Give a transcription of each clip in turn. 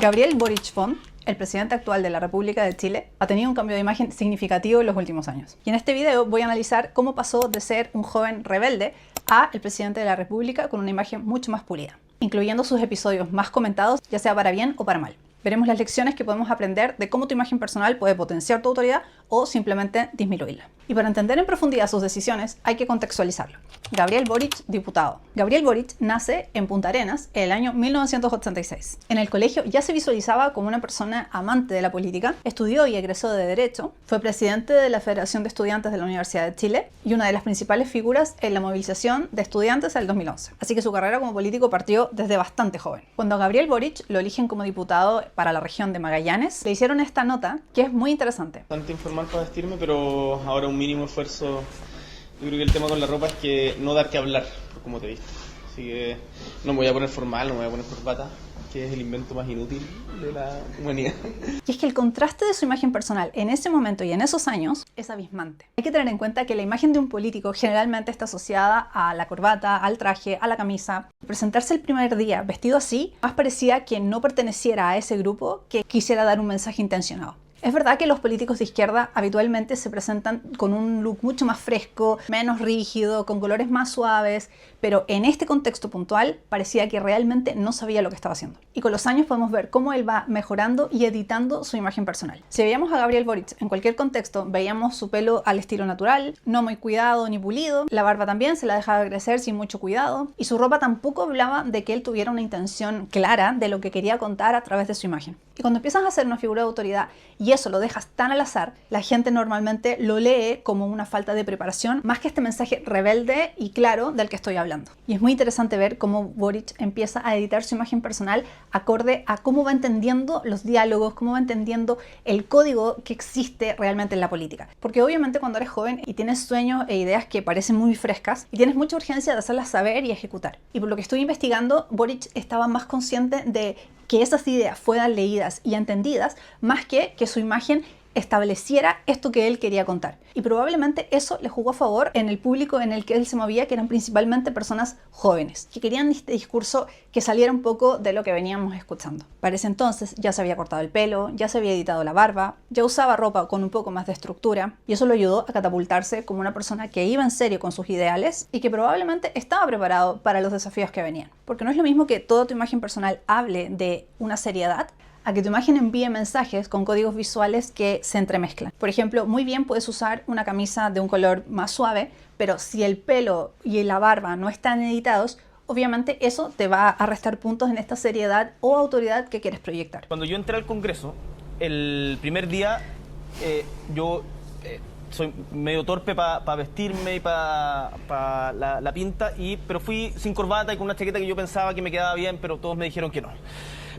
Gabriel Boric Font, el presidente actual de la República de Chile, ha tenido un cambio de imagen significativo en los últimos años. Y en este video voy a analizar cómo pasó de ser un joven rebelde a el presidente de la República con una imagen mucho más pulida, incluyendo sus episodios más comentados, ya sea para bien o para mal. Veremos las lecciones que podemos aprender de cómo tu imagen personal puede potenciar tu autoridad o simplemente disminuirla. Y para entender en profundidad sus decisiones, hay que contextualizarlo. Gabriel Boric, diputado. Gabriel Boric nace en Punta Arenas en el año 1986. En el colegio ya se visualizaba como una persona amante de la política, estudió y egresó de Derecho, fue presidente de la Federación de Estudiantes de la Universidad de Chile y una de las principales figuras en la movilización de estudiantes del 2011. Así que su carrera como político partió desde bastante joven. Cuando a Gabriel Boric lo eligen como diputado para la región de Magallanes, le hicieron esta nota que es muy interesante. Bastante informal para vestirme, pero ahora un mínimo esfuerzo. Yo creo que el tema con la ropa es que no dar que hablar, como te viste. Así que no me voy a poner formal, no me voy a poner corbata, que es el invento más inútil de la humanidad. Y es que el contraste de su imagen personal en ese momento y en esos años es abismante. Hay que tener en cuenta que la imagen de un político generalmente está asociada a la corbata, al traje, a la camisa. Presentarse el primer día vestido así, más parecía que no perteneciera a ese grupo que quisiera dar un mensaje intencionado. Es verdad que los políticos de izquierda habitualmente se presentan con un look mucho más fresco, menos rígido, con colores más suaves, pero en este contexto puntual parecía que realmente no sabía lo que estaba haciendo. Y con los años podemos ver cómo él va mejorando y editando su imagen personal. Si veíamos a Gabriel Boric en cualquier contexto, veíamos su pelo al estilo natural, no muy cuidado ni pulido, la barba también se la dejaba crecer sin mucho cuidado, y su ropa tampoco hablaba de que él tuviera una intención clara de lo que quería contar a través de su imagen. Y cuando empiezas a ser una figura de autoridad y eso lo dejas tan al azar, la gente normalmente lo lee como una falta de preparación, más que este mensaje rebelde y claro del que estoy hablando. Y es muy interesante ver cómo Boric empieza a editar su imagen personal acorde a cómo va entendiendo los diálogos, cómo va entendiendo el código que existe realmente en la política. Porque obviamente cuando eres joven y tienes sueños e ideas que parecen muy frescas y tienes mucha urgencia de hacerlas saber y ejecutar. Y por lo que estoy investigando, Boric estaba más consciente de que esas ideas fueran leídas y entendidas, más que su imagen estableciera esto que él quería contar. Y probablemente eso le jugó a favor en el público en el que él se movía, que eran principalmente personas jóvenes, que querían este discurso que saliera un poco de lo que veníamos escuchando. Para ese entonces ya se había cortado el pelo, ya se había editado la barba, ya usaba ropa con un poco más de estructura, y eso lo ayudó a catapultarse como una persona que iba en serio con sus ideales y que probablemente estaba preparado para los desafíos que venían. Porque no es lo mismo que toda tu imagen personal hable de una seriedad a que tu imagen envíe mensajes con códigos visuales que se entremezclan. Por ejemplo, muy bien puedes usar una camisa de un color más suave, pero si el pelo y la barba no están editados, obviamente eso te va a restar puntos en esta seriedad o autoridad que quieres proyectar. Cuando yo entré al Congreso, el primer día yo soy medio torpe para vestirme y para la pinta, pero fui sin corbata y con una chaqueta que yo pensaba que me quedaba bien, pero todos me dijeron que no.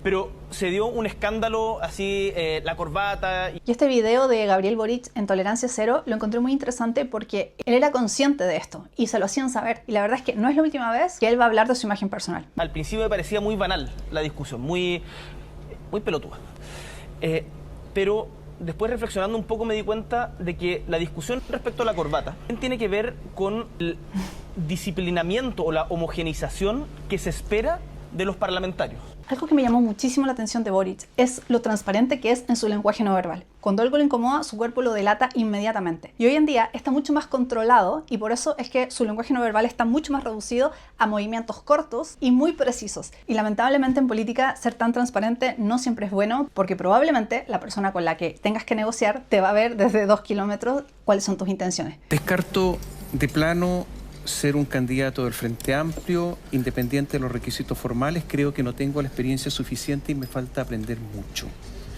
Pero se dio un escándalo así, la corbata. Y este video de Gabriel Boric en Tolerancia Cero lo encontré muy interesante porque él era consciente de esto y se lo hacían saber. Y la verdad es que no es la última vez que él va a hablar de su imagen personal. Al principio me parecía muy banal la discusión, muy pelotuda. Pero después, reflexionando un poco, me di cuenta de que la discusión respecto a la corbata tiene que ver con el disciplinamiento o la homogeneización que se espera de los parlamentarios. Algo que me llamó muchísimo la atención de Boric es lo transparente que es en su lenguaje no verbal. Cuando algo le incomoda, su cuerpo lo delata inmediatamente. Y hoy en día está mucho más controlado y por eso es que su lenguaje no verbal está mucho más reducido a movimientos cortos y muy precisos. Y lamentablemente en política ser tan transparente no siempre es bueno porque probablemente la persona con la que tengas que negociar te va a ver desde 2 kilómetros cuáles son tus intenciones. Descarto de plano ser un candidato del Frente Amplio, independiente de los requisitos formales. Creo que no tengo la experiencia suficiente y me falta aprender mucho.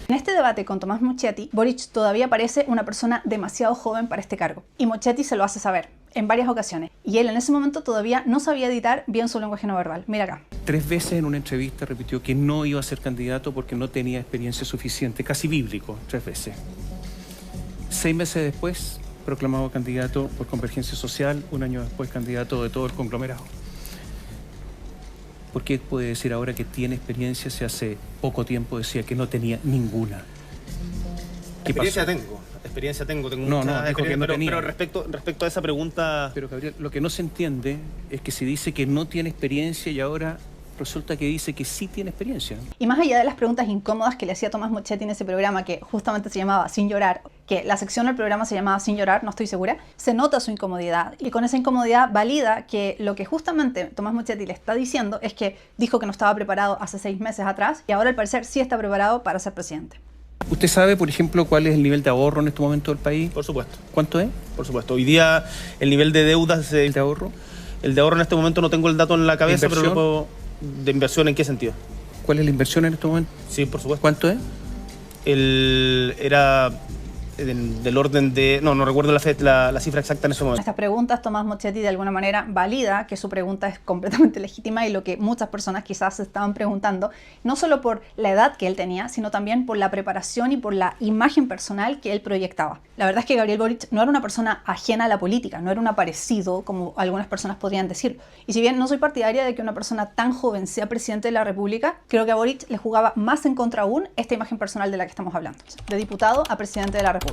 En este debate con Tomás Moschetti, Boric todavía parece una persona demasiado joven para este cargo. Y Moschetti se lo hace saber en varias ocasiones. Y él en ese momento todavía no sabía editar bien su lenguaje no verbal. Mira acá. 3 veces en una entrevista repitió que no iba a ser candidato porque no tenía experiencia suficiente. Casi bíblico, 3 veces. 6 meses después, proclamado candidato por Convergencia Social, 1 año después candidato de todo el conglomerado. ¿Por qué puede decir ahora que tiene experiencia si hace poco tiempo decía que no tenía ninguna? ¿Qué Experiencia pasó? tengo No, dijo que no tenía. Pero respecto a esa pregunta... Pero Gabriel, lo que no se entiende es que se dice que no tiene experiencia y ahora resulta que dice que sí tiene experiencia. Y más allá de las preguntas incómodas que le hacía Tomás Moschetti en ese programa, que justamente se llamaba Sin Llorar, que la sección del programa se llamaba Sin Llorar, no estoy segura, se nota su incomodidad. Y con esa incomodidad valida que lo que justamente Tomás Moschetti le está diciendo es que dijo que no estaba preparado hace 6 meses atrás y ahora al parecer sí está preparado para ser presidente. ¿Usted sabe, por ejemplo, cuál es el nivel de ahorro en este momento del país? Por supuesto. ¿Cuánto es Por supuesto. Hoy día el nivel de deudas... el de ahorro? El de ahorro en este momento no tengo el dato en la cabeza, ¿Inversión? pero lo puedo... ¿De inversión en qué sentido? ¿Cuál es la inversión en este momento? Sí, por supuesto. ¿Cuánto es? Era del orden de... No recuerdo la cifra exacta en ese momento. Estas preguntas, Tomás Moschetti de alguna manera valida que su pregunta es completamente legítima y lo que muchas personas quizás se estaban preguntando, no solo por la edad que él tenía, sino también por la preparación y por la imagen personal que él proyectaba. La verdad es que Gabriel Boric no era una persona ajena a la política, no era un aparecido, como algunas personas podrían decir. Y si bien no soy partidaria de que una persona tan joven sea presidente de la República, creo que a Boric le jugaba más en contra aún esta imagen personal de la que estamos hablando, de diputado a presidente de la República.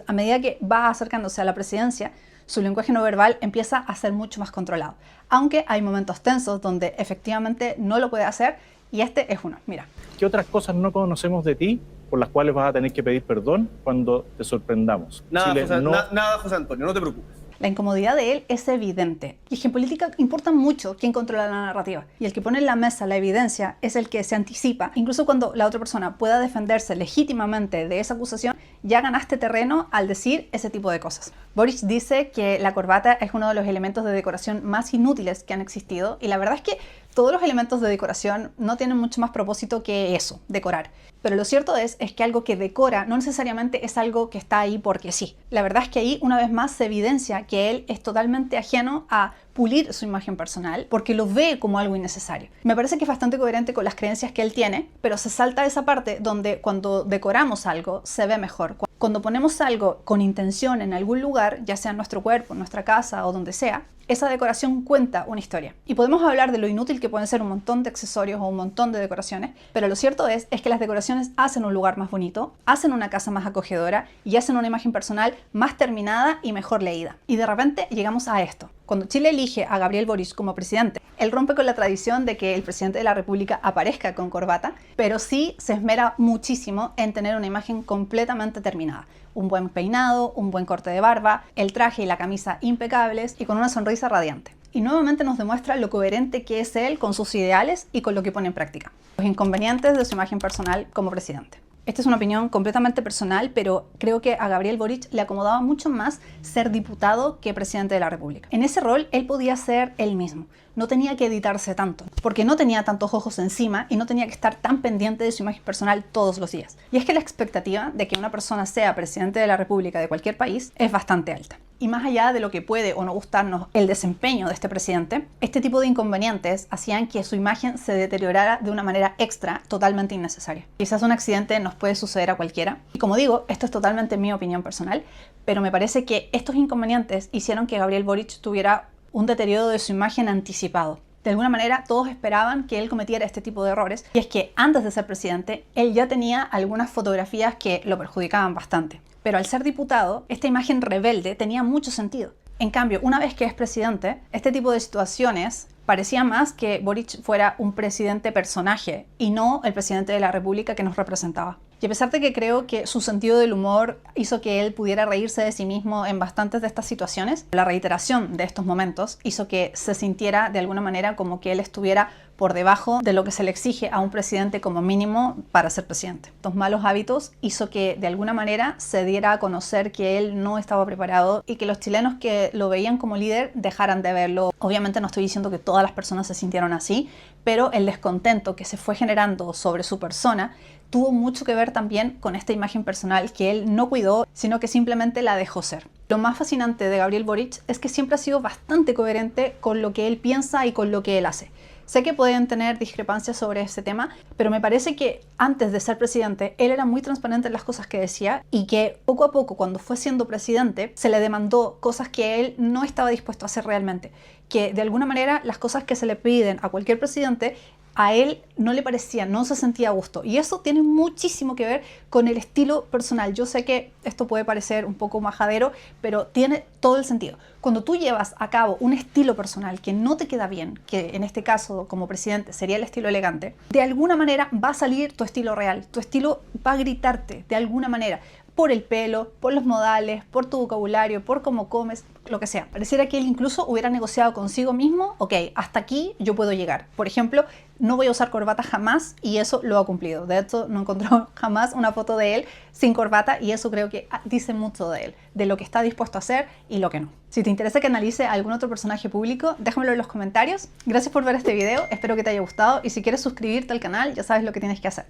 A medida que va acercándose a la presidencia, su lenguaje no verbal empieza a ser mucho más controlado. Aunque hay momentos tensos donde efectivamente no lo puede hacer y este es uno. Mira. ¿Qué otras cosas no conocemos de ti por las cuales vas a tener que pedir perdón cuando te sorprendamos? Nada, Chile, nada, José Antonio, no te preocupes. La incomodidad de él es evidente. Y es que en política importa mucho quién controla la narrativa. Y el que pone en la mesa la evidencia es el que se anticipa. Incluso cuando la otra persona pueda defenderse legítimamente de esa acusación, ya ganaste terreno al decir ese tipo de cosas. Boric dice que la corbata es uno de los elementos de decoración más inútiles que han existido. Y la verdad es que todos los elementos de decoración no tienen mucho más propósito que eso, decorar. Pero lo cierto es que algo que decora no necesariamente es algo que está ahí porque sí. La verdad es que ahí una vez más se evidencia que él es totalmente ajeno a pulir su imagen personal porque lo ve como algo innecesario. Me parece que es bastante coherente con las creencias que él tiene, pero se salta esa parte donde cuando decoramos algo se ve mejor. Cuando ponemos algo con intención en algún lugar, ya sea en nuestro cuerpo, en nuestra casa o donde sea, esa decoración cuenta una historia. Y podemos hablar de lo inútil que pueden ser un montón de accesorios o un montón de decoraciones, pero lo cierto es que las decoraciones hacen un lugar más bonito, hacen una casa más acogedora y hacen una imagen personal más terminada y mejor leída. Y de repente llegamos a esto. Cuando Chile elige a Gabriel Boric como presidente, él rompe con la tradición de que el presidente de la República aparezca con corbata, pero sí se esmera muchísimo en tener una imagen completamente terminada. Un buen peinado, un buen corte de barba, el traje y la camisa impecables y con una sonrisa radiante. Y nuevamente nos demuestra lo coherente que es él con sus ideales y con lo que pone en práctica. Los inconvenientes de su imagen personal como presidente. Esta es una opinión completamente personal, pero creo que a Gabriel Boric le acomodaba mucho más ser diputado que presidente de la República. En ese rol, él podía ser él mismo. No tenía que editarse tanto, porque no tenía tantos ojos encima y no tenía que estar tan pendiente de su imagen personal todos los días. Y es que la expectativa de que una persona sea presidente de la República de cualquier país es bastante alta. Y más allá de lo que puede o no gustarnos el desempeño de este presidente, este tipo de inconvenientes hacían que su imagen se deteriorara de una manera extra, totalmente innecesaria. Quizás un accidente nos puede suceder a cualquiera. Y como digo, esto es totalmente mi opinión personal, pero me parece que estos inconvenientes hicieron que Gabriel Boric tuviera un deterioro de su imagen anticipado. De alguna manera, todos esperaban que él cometiera este tipo de errores. Y es que antes de ser presidente, él ya tenía algunas fotografías que lo perjudicaban bastante. Pero al ser diputado, esta imagen rebelde tenía mucho sentido. En cambio, una vez que es presidente, este tipo de situaciones parecía más que Boric fuera un presidente personaje y no el presidente de la República que nos representaba. Y a pesar de que creo que su sentido del humor hizo que él pudiera reírse de sí mismo en bastantes de estas situaciones, la reiteración de estos momentos hizo que se sintiera de alguna manera como que él estuviera por debajo de lo que se le exige a un presidente como mínimo para ser presidente. Estos malos hábitos hizo que de alguna manera se diera a conocer que él no estaba preparado y que los chilenos que lo veían como líder dejaran de verlo. Obviamente no estoy diciendo que todas las personas se sintieron así, pero el descontento que se fue generando sobre su persona tuvo mucho que ver también con esta imagen personal que él no cuidó, sino que simplemente la dejó ser. Lo más fascinante de Gabriel Boric es que siempre ha sido bastante coherente con lo que él piensa y con lo que él hace. Sé que pueden tener discrepancias sobre ese tema, pero me parece que antes de ser presidente, él era muy transparente en las cosas que decía y que poco a poco, cuando fue siendo presidente, se le demandó cosas que él no estaba dispuesto a hacer realmente. Que de alguna manera las cosas que se le piden a cualquier presidente a él no le parecía, no se sentía a gusto. Y eso tiene muchísimo que ver con el estilo personal. Yo sé que esto puede parecer un poco majadero, pero tiene todo el sentido. Cuando tú llevas a cabo un estilo personal que no te queda bien, que en este caso como presidente sería el estilo elegante, de alguna manera va a salir tu estilo real. Tu estilo va a gritarte de alguna manera. Por el pelo, por los modales, por tu vocabulario, por cómo comes, lo que sea. Pareciera que él incluso hubiera negociado consigo mismo, ok, hasta aquí yo puedo llegar. Por ejemplo, no voy a usar corbata jamás y eso lo ha cumplido. De hecho, no encontró jamás una foto de él sin corbata y eso creo que dice mucho de él, de lo que está dispuesto a hacer y lo que no. Si te interesa que analice a algún otro personaje público, déjamelo en los comentarios. Gracias por ver este video, espero que te haya gustado y si quieres suscribirte al canal ya sabes lo que tienes que hacer.